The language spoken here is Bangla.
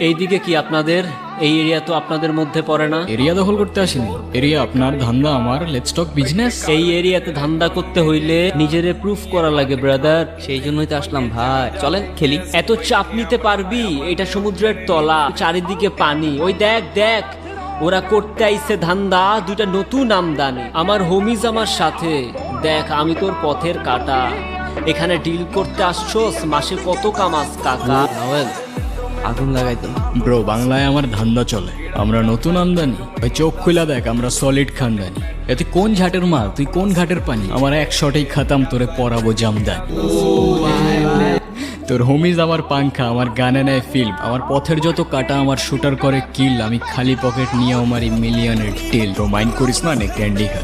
এইদিকে কি আপনাদের? এই এরিয়া তো আপনাদের মধ্যে পড়ে না। এরিয়া দখল করতে আসেনি, এরিয়া আপনার, ধান্দা আমার। Let's talk business. এই এরিয়াতে ধান্দা করতে হইলে নিজেরে প্রুফ করা লাগে ব্রাদার। সেই জন্যই তো আসলাম ভাই, চলেন খেলি। এত চাপ নিতে পারবি? এটা সমুদ্রের তলা, চারিদিকে পানি। ওই দেখ দেখ, ওরা করতে আইছে ধান্দা, দুইটা নতুন আমদানি। আমার হোমিজ আমার সাথে। দেখ আমি তোর পথের কাটা, এখানে ডিল করতে আসছোস, মাসে কত কামাস কাকা? নভেল আগুন লাগাই তো। ব্রো, বাংলায় আমার ধান্দা চলে, আমরা নতুন আমদানি। ভাই চোখ খুলা দেখ, আমরা সলিড খানদানি। এতে কোন ঝাটের মাল, তুই কোন ঘাটের পানি? আমার এক শটেই খাতাম, তোরে পরাবো জামদানি। তোর হোমিজ আমার পাংখা, আমার গানে নেয় ফিল্ম। আমার পথের যত কাটা আমার শুটার করে কিল। আমি খালি পকেট নিয়ে আমার মিলিয়নের টিল। তো মাইন্ড করিস না, নে ক্যান্ডি খা।